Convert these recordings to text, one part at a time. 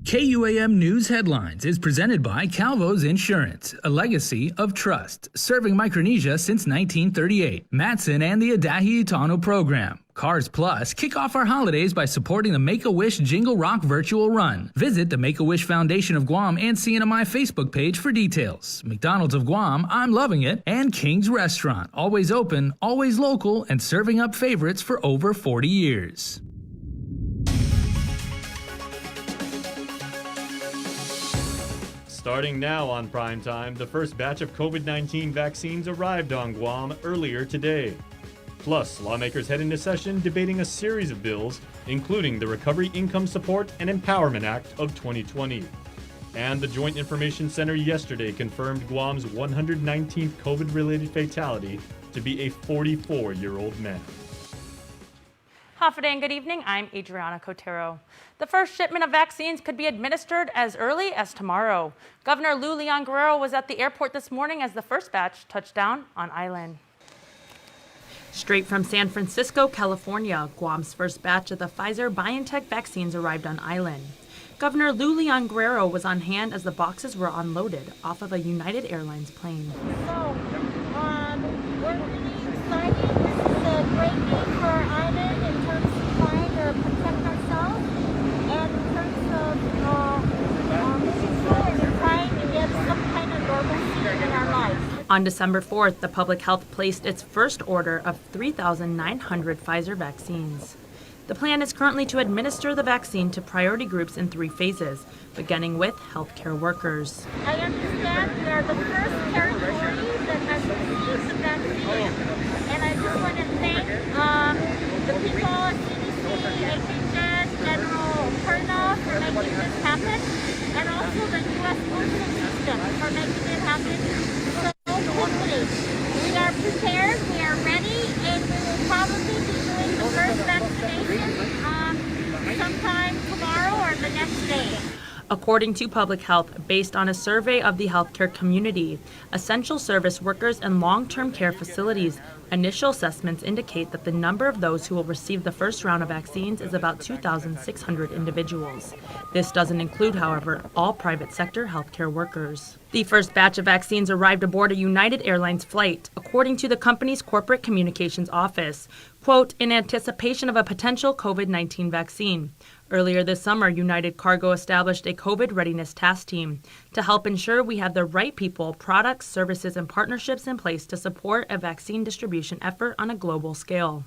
KUAM News Headlines is presented by Calvo's Insurance, a legacy of trust, serving Micronesia since 1938. Matson and the Adahi Utano program. Cars Plus, kick off our holidays by supporting the Make-A-Wish Jingle Rock Virtual Run. Visit the Make-A-Wish Foundation of Guam and CNMI Facebook page for details. McDonald's of Guam, I'm loving it, and King's Restaurant, always open, always local, and serving up favorites for over 40 years. Starting now on Primetime, the first batch of COVID-19 vaccines arrived on Guam earlier today. Plus, lawmakers head into session debating a series of bills, including the Recovery Income Support and Empowerment Act of 2020. And the Joint Information Center yesterday confirmed Guam's 119th COVID-related fatality to be a 44-year-old man. Hafa and good evening. I'm Adriana Cotero. The first shipment of vaccines could be administered as early as tomorrow. Governor Daryl J Guerrero was at the airport this morning as the first batch touched down on island. Straight from San Francisco, California, Guam's first batch of the Pfizer-BioNTech vaccines arrived on island. Governor Daryl J Guerrero was on hand as the boxes were unloaded off of a United Airlines plane. So, we're really excited. This is a great day for our island in terms of trying to protect ourselves and in terms of moving forward and trying to get some kind of normalcy in our lives. On December 4th, the Public Health placed its first order of 3,900 Pfizer vaccines. The plan is currently to administer the vaccine to priority groups in 3 phases, beginning with healthcare workers. I understand we are the first territory that has received the vaccine, and I just want to thank the people at CDC, HHS, General Perna for making this happen, and also the U.S. postal system for making it happen so quickly. We are prepared, we are ready, and we will probably be doing the first vaccination sometime tomorrow or the next day. According to Public Health, based on a survey of the healthcare community, essential service workers and long-term care facilities, initial assessments indicate that the number of those who will receive the first round of vaccines is about 2,600 individuals. This doesn't include, however, all private sector healthcare workers. The first batch of vaccines arrived aboard a United Airlines flight, according to the company's corporate communications office, quote, in anticipation of a potential COVID-19 vaccine. Earlier this summer, United Cargo established a COVID readiness task team to help ensure we have the right people, products, services, and partnerships in place to support a vaccine distribution effort on a global scale.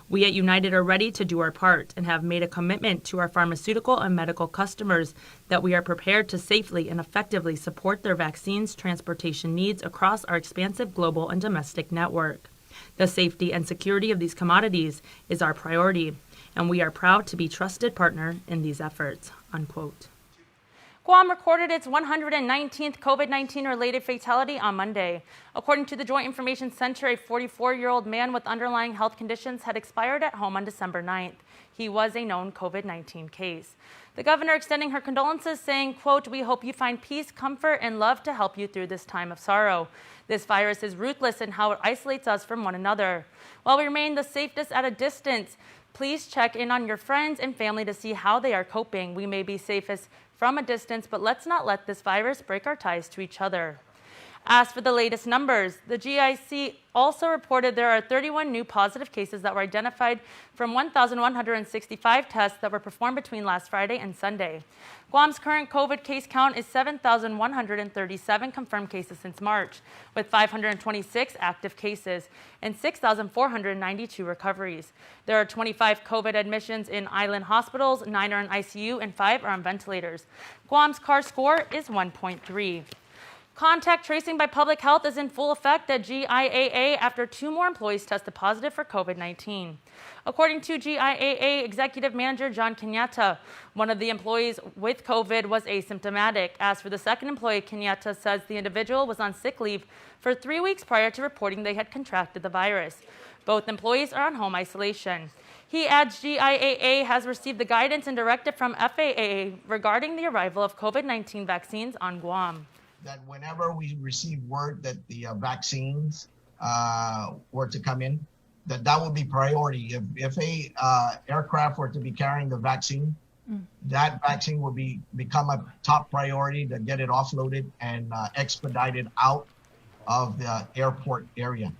We at United are ready to do our part and have made a commitment to our pharmaceutical and medical customers that we are prepared to safely and effectively support their vaccines transportation needs across our expansive global and domestic network. The safety and security of these commodities is our priority, and we are proud to be trusted partner in these efforts, unquote. Guam recorded its 119th COVID-19 related fatality on Monday. According to the Joint Information Center, a 44-year-old man with underlying health conditions had expired at home on December 9th. He was a known COVID-19 case. The governor extending her condolences, saying, quote, we hope you find peace, comfort, and love to help you through this time of sorrow. This virus is ruthless in how it isolates us from one another. While we remain the safest at a distance, please check in on your friends and family to see how they are coping. We may be safest from a distance, but let's not let this virus break our ties to each other. As for the latest numbers, the GIC also reported there are 31 new positive cases that were identified from 1,165 tests that were performed between last Friday and Sunday. Guam's current COVID case count is 7,137 confirmed cases since March, with 526 active cases and 6,492 recoveries. There are 25 COVID admissions in island hospitals, 9 are in ICU, and 5 are on ventilators. Guam's CAR score is 1.3. Contact tracing by Public Health is in full effect at GIAA after 2 more employees tested positive for COVID-19. According to GIAA Executive Manager John Kenyatta, one of the employees with COVID was asymptomatic. As for the second employee, Kenyatta says the individual was on sick leave for 3 weeks prior to reporting they had contracted the virus. Both employees are on home isolation. He adds GIAA has received the guidance and directive from FAA regarding the arrival of COVID-19 vaccines on Guam. That whenever we receive word that the vaccines were to come in, that would be priority. If a aircraft were to be carrying the vaccine, that vaccine will become a top priority to get it offloaded and expedited out of the airport area.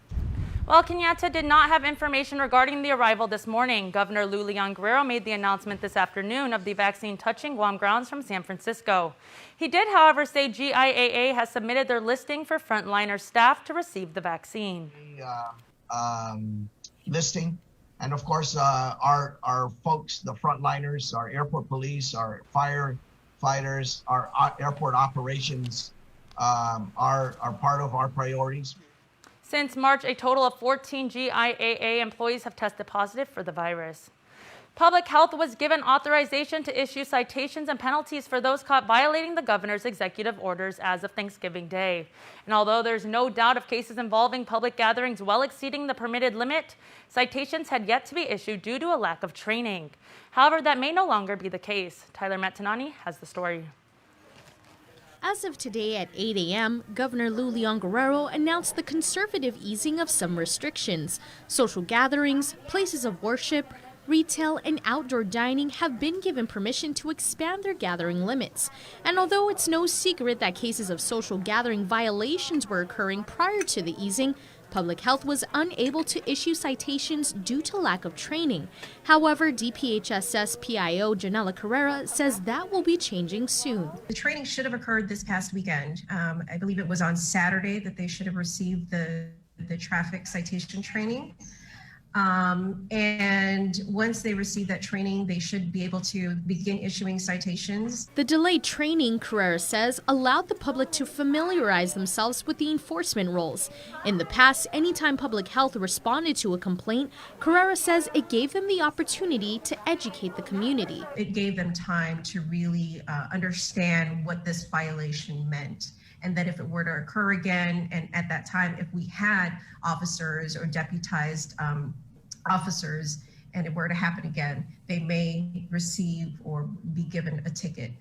While Kenyatta did not have information regarding the arrival this morning, Governor J Guerrero made the announcement this afternoon of the vaccine touching Guam grounds from San Francisco. He did, however, say GIAA has submitted their listing for frontliner staff to receive the vaccine. Listing, and of course, our folks, the frontliners, our airport police, our firefighters, our airport operations are part of our priorities. Since March, a total of 14 GIAA employees have tested positive for the virus. Public Health was given authorization to issue citations and penalties for those caught violating the governor's executive orders as of Thanksgiving Day. And although there's no doubt of cases involving public gatherings well exceeding the permitted limit, citations had yet to be issued due to a lack of training. However, that may no longer be the case. Tyler Mantanonia has the story. As of today at 8 a.m., Governor J Guerrero announced the conservative easing of some restrictions. Social gatherings, places of worship, retail, and outdoor dining have been given permission to expand their gathering limits. And although it's no secret that cases of social gathering violations were occurring prior to the easing, Public Health was unable to issue citations due to lack of training. However, DPHSS PIO Janela Carrera says that will be changing soon. The training should have occurred this past weekend. I believe it was on Saturday that they should have received the traffic citation training. And once they receive that training, they should be able to begin issuing citations. The delayed training, Carrera says, allowed the public to familiarize themselves with the enforcement roles. In the past, anytime Public Health responded to a complaint, Carrera says it gave them the opportunity to educate the community. It gave them time to really understand what this violation meant. And that if it were to occur again, and at that time, if we had officers or deputized officers, and it were to happen again, they may receive or be given a ticket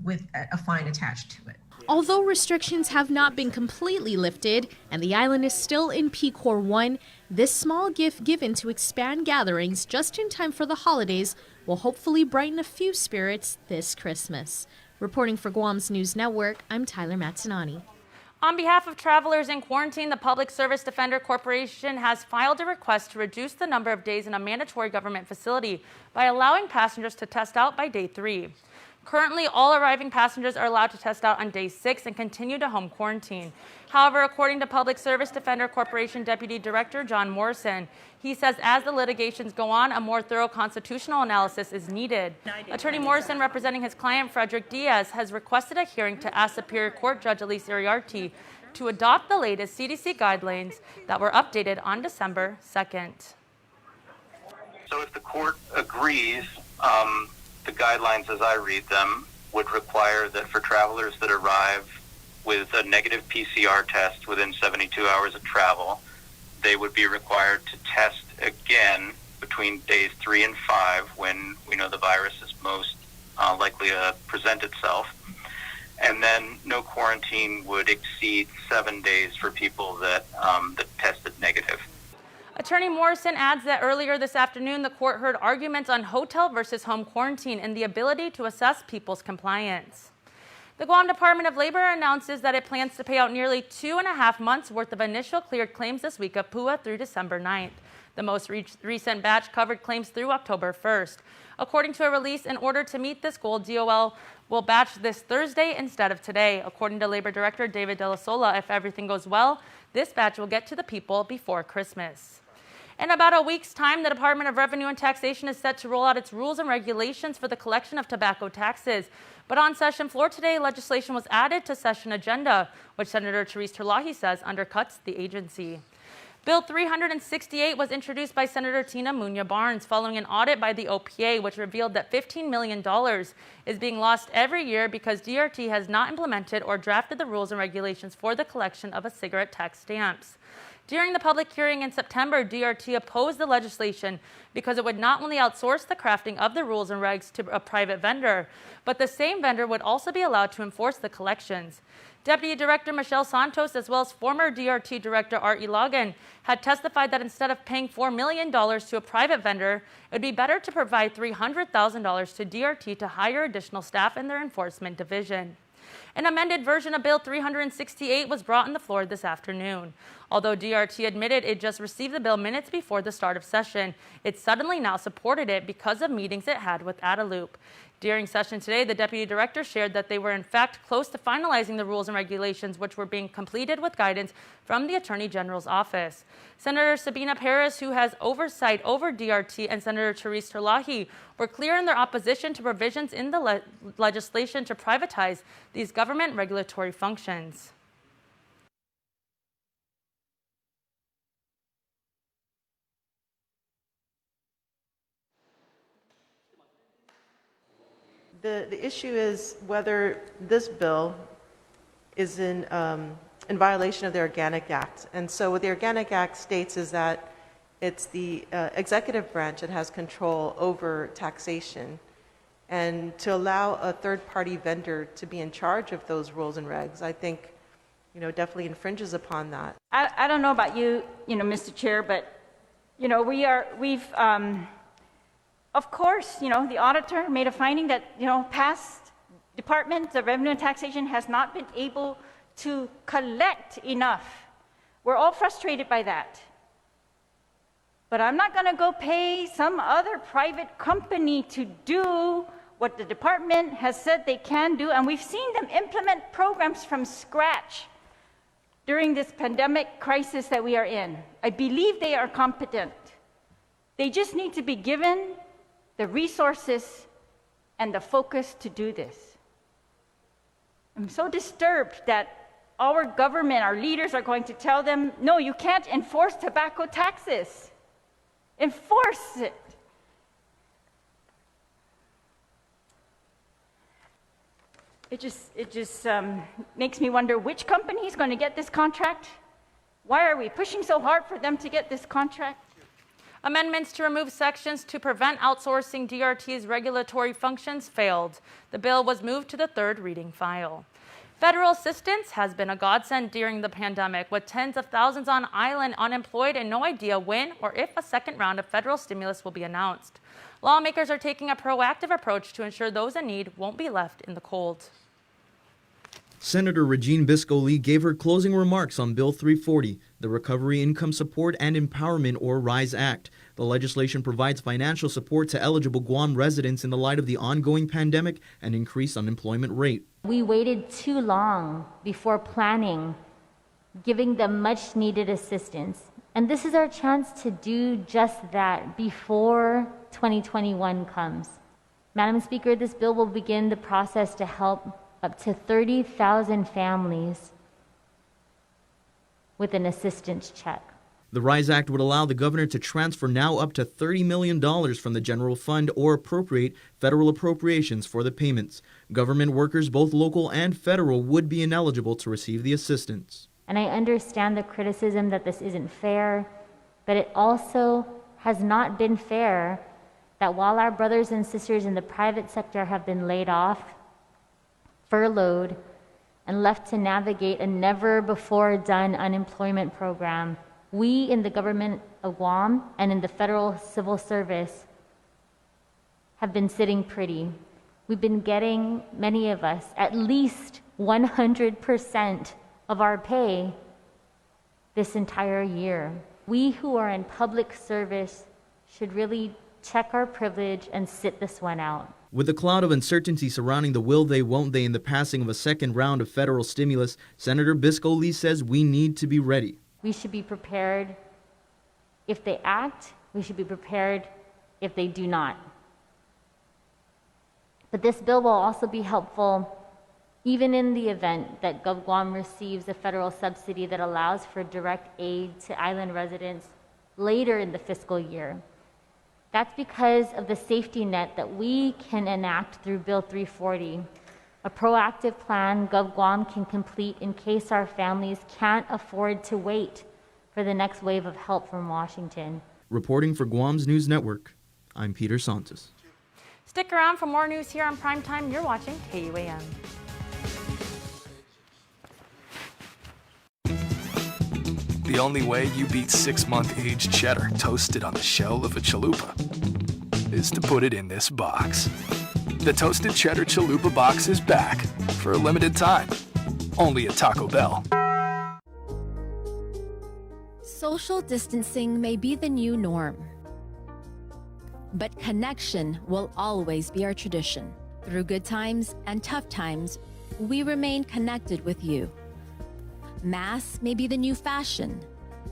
with a fine attached to it. Although restrictions have not been completely lifted and the island is still in PCOR 1, this small gift given to expand gatherings just in time for the holidays will hopefully brighten a few spirits this Christmas. Reporting for Guam's News Network, I'm Tyler Matsanani. On behalf of travelers in quarantine, the Public Service Defender Corporation has filed a request to reduce the number of days in a mandatory government facility by allowing passengers to test out by day 3. Currently, all arriving passengers are allowed to test out on day 6 and continue to home quarantine. However, according to Public Service Defender Corporation Deputy Director John Morrison, he says as the litigations go on, a more thorough constitutional analysis is needed. Attorney Morrison, representing his client Frederick Diaz, has requested a hearing to ask Superior Court Judge Elise Iriarte to adopt the latest CDC guidelines that were updated on December 2nd. So if the court agrees, the guidelines as I read them would require that for travelers that arrive with a negative PCR test within 72 hours of travel, they would be required to test again between days 3 and 5 when we know the virus is most likely to present itself. And then no quarantine would exceed 7 days for people that tested negative. Attorney Morrison adds that earlier this afternoon, the court heard arguments on hotel versus home quarantine and the ability to assess people's compliance. The Guam Department of Labor announces that it plans to pay out nearly 2.5 months worth of initial cleared claims this week of PUA through December 9th. The most recent batch covered claims through October 1st. According to a release, in order to meet this goal, DOL will batch this Thursday instead of today. According to Labor Director David De La Sola, if everything goes well, this batch will get to the people before Christmas. In about a week's time, the Department of Revenue and Taxation is set to roll out its rules and regulations for the collection of tobacco taxes. But on session floor today, legislation was added to session agenda, which Senator Therese Terlahi says undercuts the agency. Bill 368 was introduced by Senator Tina Muñoz Barnes following an audit by the OPA, which revealed that $15 million is being lost every year because DRT has not implemented or drafted the rules and regulations for the collection of cigarette tax stamps. During the public hearing in September, DRT opposed the legislation because it would not only outsource the crafting of the rules and regs to a private vendor, but the same vendor would also be allowed to enforce the collections. Deputy Director Michelle Santos, as well as former DRT Director Art Ilagan, had testified that instead of paying $4 million to a private vendor, it would be better to provide $300,000 to DRT to hire additional staff in their enforcement division. An amended version of Bill 368 was brought on the floor this afternoon. Although DRT admitted it just received the bill minutes before the start of session, it suddenly now supported it because of meetings it had with Adaloop. During session today, the Deputy Director shared that they were in fact close to finalizing the rules and regulations, which were being completed with guidance from the Attorney General's office. Senator Sabina Perez, who has oversight over DRT, and Senator Therese Terlahi were clear in their opposition to provisions in the legislation to privatize these government regulatory functions. The issue is whether this bill is in violation of the Organic Act. And so what the Organic Act states is that it's the executive branch that has control over taxation. And to allow a third-party vendor to be in charge of those rules and regs, I think, definitely infringes upon that. I don't know about you, Mr. Chair, but, we've of course, the auditor made a finding that, past Department of Revenue and Taxation has not been able to collect enough. We're all frustrated by that. But I'm not going to go pay some other private company to do what the department has said they can do, and we've seen them implement programs from scratch during this pandemic crisis that we are in. I believe they are competent. They just need to be given the resources and the focus to do this. I'm so disturbed that our government, our leaders are going to tell them, no, you can't enforce tobacco taxes. Enforce it. It just makes me wonder which company is going to get this contract. Why are we pushing so hard for them to get this contract? Amendments to remove sections to prevent outsourcing DRT's regulatory functions failed. The bill was moved to the third reading file. Federal assistance has been a godsend during the pandemic, with tens of thousands on island unemployed and no idea when or if a second round of federal stimulus will be announced. Lawmakers are taking a proactive approach to ensure those in need won't be left in the cold. Senator Regine Bisco-Lee gave her closing remarks on Bill 340, the Recovery Income Support and Empowerment or RISE Act. The legislation provides financial support to eligible Guam residents in the light of the ongoing pandemic and increased unemployment rate. We waited too long before planning, giving them much needed assistance. And this is our chance to do just that before 2021 comes. Madam Speaker, this bill will begin the process to help up to 30,000 families with an assistance check. The RISE Act would allow the governor to transfer now up to $30 million from the general fund or appropriate federal appropriations for the payments. Government workers, both local and federal, would be ineligible to receive the assistance. And I understand the criticism that this isn't fair, but it also has not been fair that while our brothers and sisters in the private sector have been laid off, furloughed, and left to navigate a never-before-done unemployment program, we in the government of Guam and in the federal civil service have been sitting pretty. We've been getting, many of us, at least 100% of our pay this entire year. We who are in public service should really check our privilege and sit this one out. With the cloud of uncertainty surrounding the will they, won't they in the passing of a second round of federal stimulus, Senator Bisco-Lee says we need to be ready. We should be prepared if they act. We should be prepared if they do not. But this bill will also be helpful even in the event that Guam receives a federal subsidy that allows for direct aid to island residents later in the fiscal year. That's because of the safety net that we can enact through Bill 340, a proactive plan GovGuam can complete in case our families can't afford to wait for the next wave of help from Washington. Reporting for Guam's News Network, I'm Peter Santos. Stick around for more news here on Primetime. You're watching KUAM. The only way you beat 6-month aged cheddar toasted on the shell of a chalupa is to put it in this box. The Toasted Cheddar Chalupa box is back for a limited time, only at Taco Bell. Social distancing may be the new norm, but connection will always be our tradition. Through good times and tough times, we remain connected with you. Masks may be the new fashion,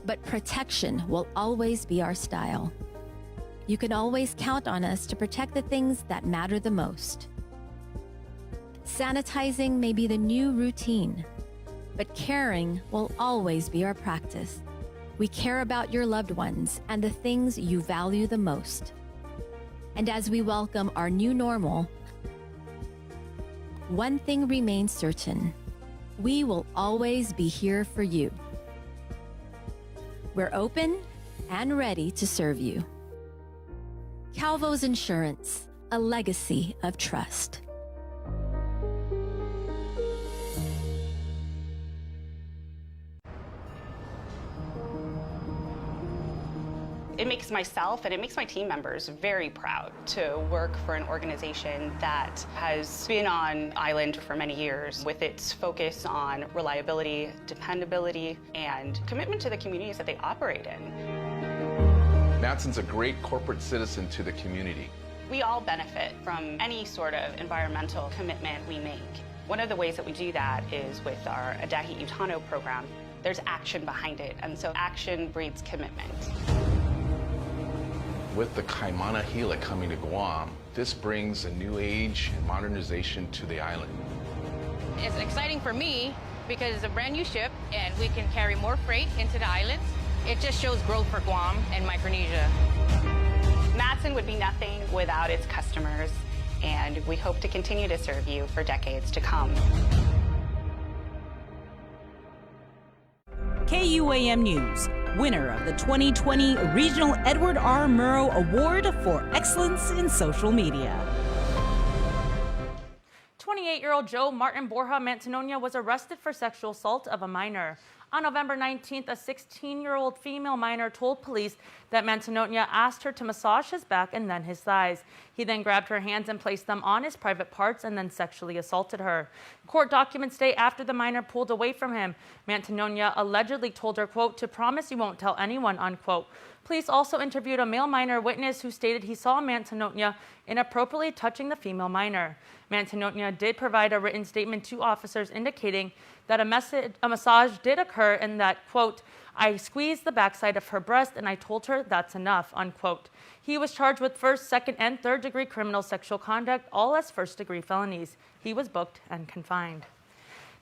but protection will always be our style. You can always count on us to protect the things that matter the most. Sanitizing may be the new routine, but caring will always be our practice. We care about your loved ones and the things you value the most. And as we welcome our new normal, one thing remains certain: we will always be here for you. We're open and ready to serve you. Calvo's Insurance, a legacy of trust. It makes myself and it makes my team members very proud to work for an organization that has been on island for many years with its focus on reliability, dependability, and commitment to the communities that they operate in. Matson's a great corporate citizen to the community. We all benefit from any sort of environmental commitment we make. One of the ways that we do that is with our Adahi Utano program. There's action behind it, and so action breeds commitment. With the Kaimana Hila coming to Guam, this brings a new age and modernization to the island. It's exciting for me because it's a brand new ship and we can carry more freight into the islands. It just shows growth for Guam and Micronesia. Matson would be nothing without its customers, and we hope to continue to serve you for decades to come. KUAM News, winner of the 2020 Regional Edward R. Murrow Award for Excellence in Social Media. 28-year-old Joe Martin Borja Mantanonia was arrested for sexual assault of a minor. On November 19th, a 16-year-old female minor told police that Mantanonia asked her to massage his back and then his thighs. He then grabbed her hands and placed them on his private parts and then sexually assaulted her. Court documents state after the minor pulled away from him, Mantanonia allegedly told her, quote, to promise you won't tell anyone, unquote. Police also interviewed a male minor witness who stated he saw Mantanonia inappropriately touching the female minor. Mantanonia did provide a written statement to officers indicating that a massage did occur and that, quote, I squeezed the backside of her breast and I told her that's enough, unquote. He was charged with first, second, and third-degree criminal sexual conduct, all as first-degree felonies. He was booked and confined.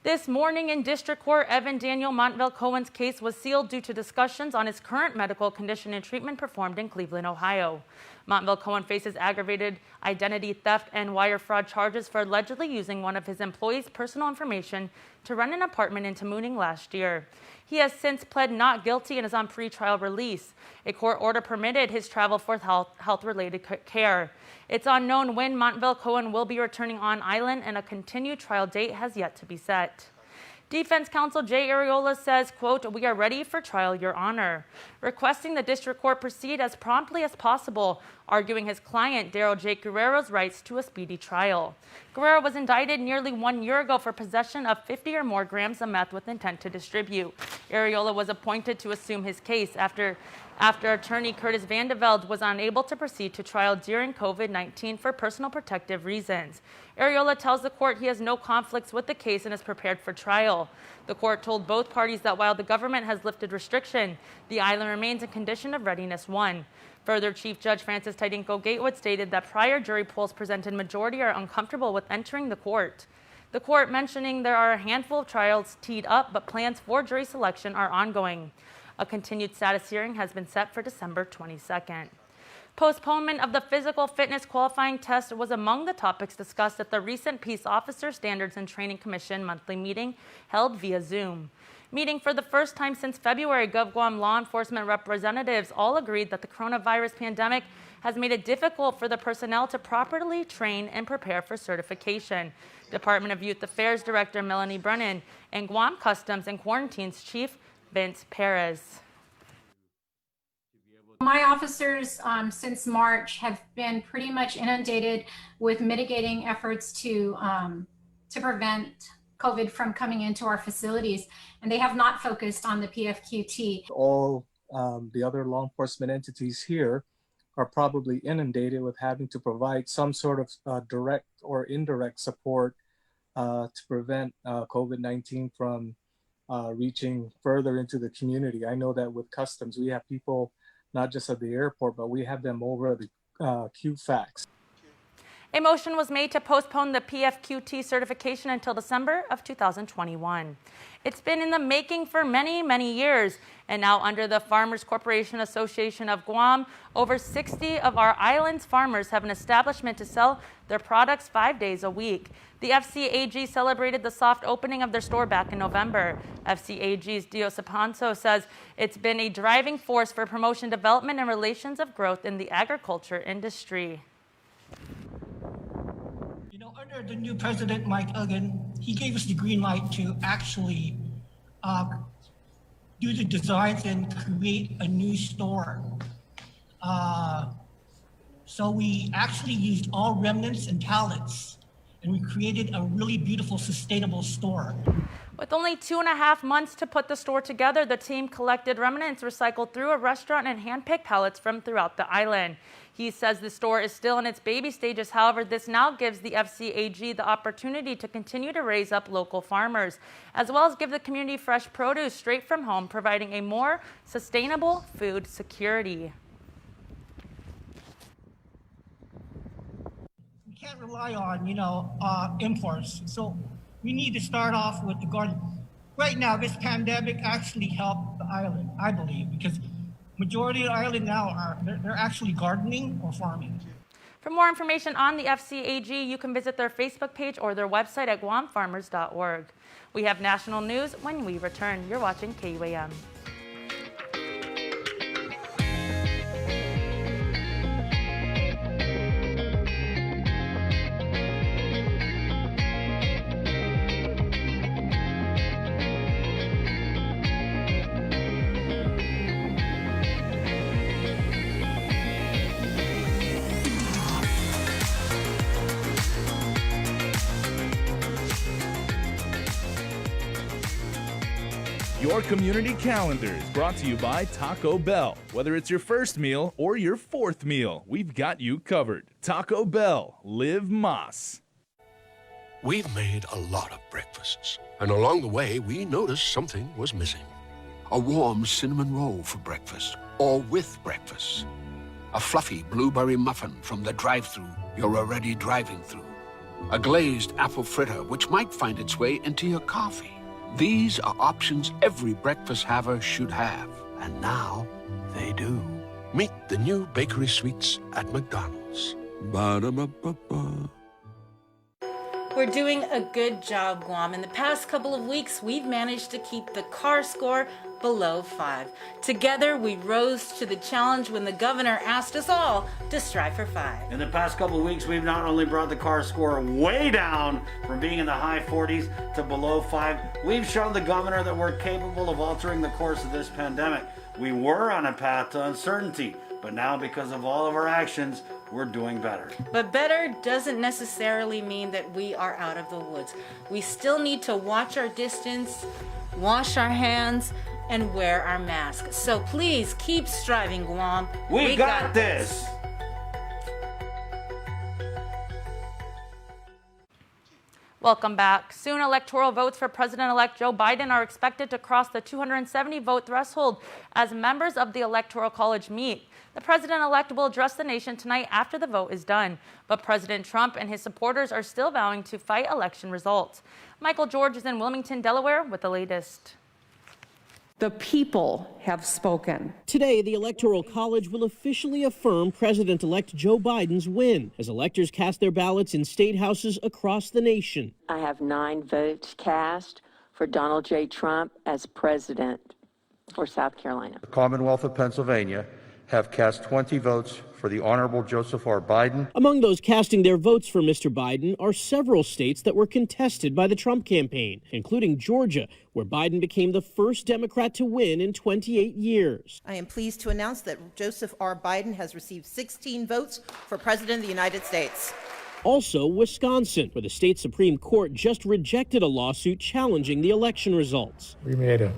This morning in District Court, Evan Daniel Montell Cohen's case was sealed due to discussions on his current medical condition and treatment performed in Cleveland, Ohio. Montell Cohen faces aggravated identity theft and wire fraud charges for allegedly using one of his employees' personal information to rent an apartment in Tamuning last year. He has since pled not guilty and is on pretrial release. A court order permitted his travel for health-related care. It's unknown when Montell Cohen will be returning on island, and a continued trial date has yet to be set. Defense counsel Jay Arreola says, quote, we are ready for trial, Your Honor, requesting the district court proceed as promptly as possible, arguing his client Daryl J Guerrero's rights to a speedy trial. Guerrero was indicted nearly 1 year ago for possession of 50 or more grams of meth with intent to distribute. Arreola was appointed to assume his case after attorney Curtis Vandeveld was unable to proceed to trial during COVID-19 for personal protective reasons. Arreola tells the court he has no conflicts with the case and is prepared for trial. The court told both parties that while the government has lifted restriction, the island remains in condition of readiness 1. Further, Chief Judge Francis Tidinko Gatewood stated that prior jury polls presented majority are uncomfortable with entering the court. The court mentioning there are a handful of trials teed up, but plans for jury selection are ongoing. A continued status hearing has been set for December 22nd. Postponement of the physical fitness qualifying test was among the topics discussed at the recent Peace Officer Standards and Training Commission monthly meeting held via Zoom. Meeting for the first time since February, GovGuam law enforcement representatives all agreed that the coronavirus pandemic has made it difficult for the personnel to properly train and prepare for certification. Department of Youth Affairs Director Melanie Brennan and Guam Customs and Quarantines Chief Vince Perez. My officers since March have been pretty much inundated with mitigating efforts to prevent COVID from coming into our facilities, and they have not focused on the PFQT. All the other law enforcement entities here are probably inundated with having to provide some sort of direct or indirect support to prevent COVID-19 from reaching further into the community. I know that with Customs, we have people not just at the airport, but we have them over the QFAX. A motion was made to postpone the PFQT certification until December of 2021. It's been in the making for many, many years, and now under the Farmers Corporation Association of Guam, over 60 of our island's farmers have an establishment to sell their products 5 days a week. The FCAG celebrated the soft opening of their store back in November. FCAG's Dio Sapanso says it's been a driving force for promotion, development, and relations of growth in the agriculture industry. Under the new president, Mike Uggan, he gave us the green light to actually do the designs and create a new store. So we actually used all remnants and pallets, and we created a really beautiful, sustainable store. With only 2.5 months to put the store together, the team collected remnants recycled through a restaurant and handpicked pallets from throughout the island. He says the store is still in its baby stages. However, this now gives the FCAG the opportunity to continue to raise up local farmers, as well as give the community fresh produce straight from home, providing a more sustainable food security. We can't rely on, imports. So we need to start off with the garden. Right now, this pandemic actually helped the island, I believe, because majority of the island now they're actually gardening or farming. For more information on the FCAG, you can visit their Facebook page or their website at guamfarmers.org. We have national news when we return. You're watching KUAM. Your community calendar is brought to you by Taco Bell. Whether it's your first meal or your fourth meal, we've got you covered. Taco Bell, live Mas. We've made a lot of breakfasts, and along the way, we noticed something was missing. A warm cinnamon roll for breakfast, or with breakfast. A fluffy blueberry muffin from the drive-thru you're already driving through. A glazed apple fritter, which might find its way into your coffee. These are options every breakfast haver should have, and now they do. Meet the new bakery sweets at McDonald's. Ba-da-ba-ba-ba. We're doing a good job, Guam. In the past couple of weeks, we've managed to keep the CAR score below 5. Together, we rose to the challenge when the governor asked us all to strive for 5. In the past couple of weeks, we've not only brought the CAR score way down from being in the high 40s to below 5, we've shown the governor that we're capable of altering the course of this pandemic. We were on a path to uncertainty, but now because of all of our actions, we're doing better. But better doesn't necessarily mean that we are out of the woods. We still need to watch our distance, wash our hands, and wear our masks. So please keep striving, Guam. We got this. Welcome back. Soon, electoral votes for President-elect Joe Biden are expected to cross the 270 vote threshold as members of the Electoral College meet. The president-elect will address the nation tonight after the vote is done, but President Trump and his supporters are still vowing to fight election results. Michael George is in Wilmington, Delaware with the latest. The people have spoken. Today, the Electoral College will officially affirm President-elect Joe Biden's win as electors cast their ballots in state houses across the nation. I have 9 votes cast for Donald J. Trump as president for South Carolina. The Commonwealth of Pennsylvania have cast 20 votes for the Honorable Joseph R. Biden. Among those casting their votes for Mr. Biden are several states that were contested by the Trump campaign, including Georgia, where Biden became the first Democrat to win in 28 years. I am pleased to announce that Joseph R. Biden has received 16 votes for President of the United States. Also, Wisconsin, where the state Supreme Court just rejected a lawsuit challenging the election results. We made it.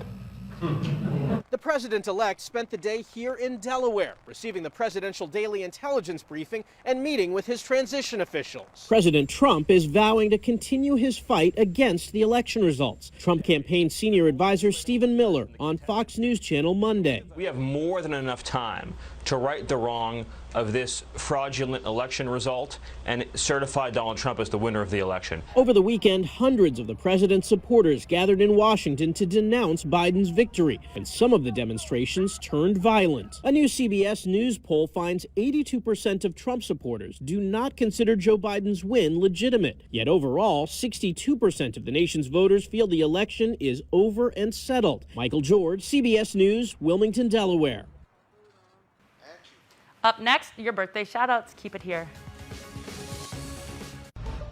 The president-elect spent the day here in Delaware, receiving the presidential daily intelligence briefing and meeting with his transition officials. President Trump is vowing to continue his fight against the election results. Trump campaign senior advisor Stephen Miller on Fox News Channel Monday. We have more than enough time to right the wrong of this fraudulent election result and certify Donald Trump as the winner of the election. Over the weekend, hundreds of the president's supporters gathered in Washington to denounce Biden's victory, and some of the demonstrations turned violent. A new CBS News poll finds 82% of Trump supporters do not consider Joe Biden's win legitimate. Yet overall, 62% of the nation's voters feel the election is over and settled. Michael George, CBS News, Wilmington, Delaware. Up next, your birthday shoutouts. Keep it here.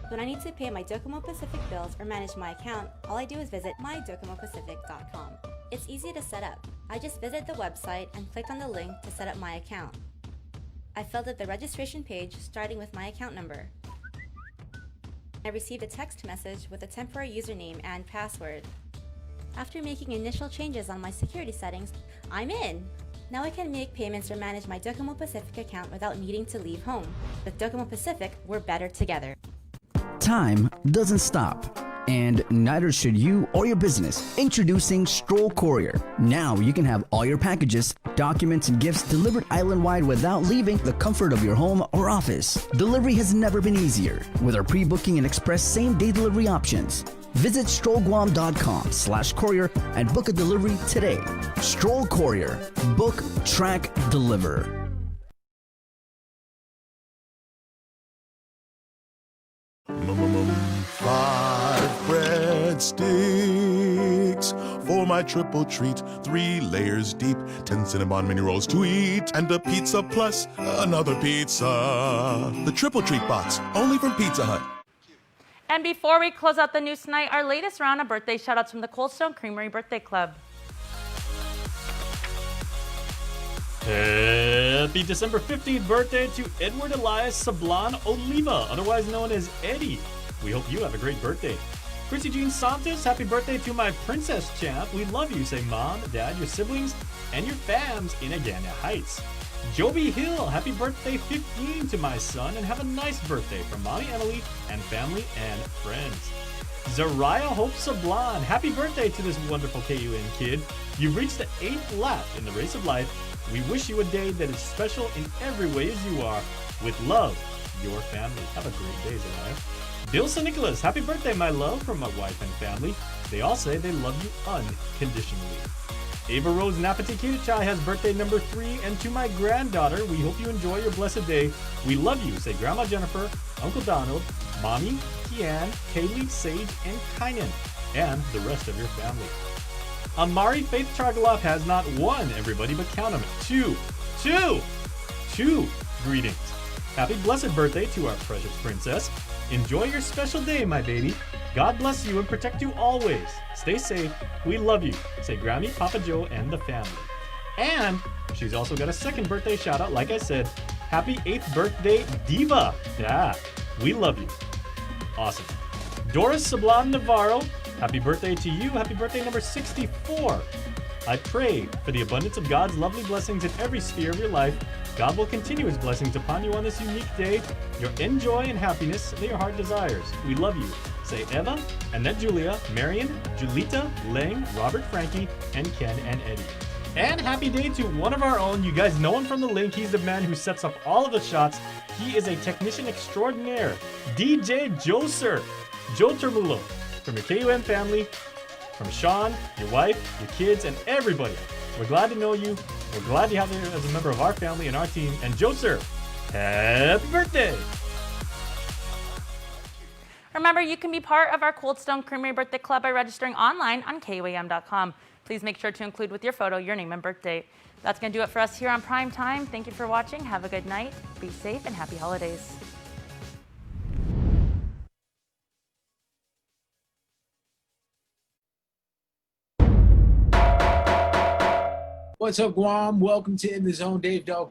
When I need to pay my Docomo Pacific bills or manage my account, all I do is visit mydocomopacific.com. It's easy to set up. I just visit the website and click on the link to set up my account. I filled out the registration page starting with my account number. I received a text message with a temporary username and password. After making initial changes on my security settings, I'm in! Now I can make payments or manage my Docomo Pacific account without needing to leave home. With Docomo Pacific, we're better together. Time doesn't stop, and neither should you or your business. Introducing Stroll Courier. Now you can have all your packages, documents, and gifts delivered island-wide without leaving the comfort of your home or office. Delivery has never been easier with our pre-booking and express same-day delivery options. Visit strollguam.com/courier and book a delivery today. Stroll Courier. Book, track, deliver. Five breadsticks for my triple treat. 3 layers deep, 10 cinnamon mini rolls to eat, and a pizza plus another pizza. The triple treat box, only from Pizza Hut. And before we close out the news tonight, our latest round of birthday shoutouts from the Cold Stone Creamery Birthday Club. Happy December 15th birthday to Edward Elias Sablan Oliva, otherwise known as Eddie. We hope you have a great birthday. Chrissy Jean Santos, happy birthday to my princess champ. We love you, say mom, dad, your siblings, and your fams in Agana Heights. Joby Hill, happy birthday 15 to my son, and have a nice birthday from mommy Emily and family and friends. Zariah Hope Sablan, happy birthday to this wonderful KUN kid. You've reached the 8th lap in the race of life. We wish you a day that is special in every way as you are. With love, your family. Have a great day, Zariah. Bill St. Nicholas, happy birthday, my love, from my wife and family. They all say they love you unconditionally. Ava Rose Napati-Kirichai has birthday number 3, and to my granddaughter, we hope you enjoy your blessed day. We love you, say Grandma Jennifer, Uncle Donald, Mommy, Kian, Kaylee, Sage, and Kynan, and the rest of your family. Amari Faith Chargaloff has not 1, everybody, but count them, 2 greetings. Happy blessed birthday to our precious princess. Enjoy your special day, my baby. God bless you and protect you always. Stay safe. We love you. Say Grammy, Papa Joe, and the family. And she's also got a second birthday shout out. Like I said, happy 8th birthday, Diva. Yeah, we love you. Awesome. Doris Sablan Navarro, happy birthday to you. Happy birthday number 64. I pray for the abundance of God's lovely blessings in every sphere of your life. God will continue his blessings upon you on this unique day. Your enjoy and happiness that your heart desires. We love you. Say Eva, Annette Julia, Marion, Julita, Lang, Robert Frankie, and Ken and Eddie. And happy day to one of our own. You guys know him from the link. He's the man who sets up all of the shots. He is a technician extraordinaire. DJ Joser, Joe Termulo. From your KUM family, from Sean, your wife, your kids, and everybody. We're glad to know you. We're glad to have you as a member of our family and our team. And Joe, sir, happy birthday! Remember, you can be part of our Cold Stone Creamery Birthday Club by registering online on KUAM.com. Please make sure to include with your photo your name and birth date. That's going to do it for us here on Prime Time. Thank you for watching. Have a good night. Be safe and happy holidays. What's up, Guam? Welcome to In the Zone. Dave Delgado.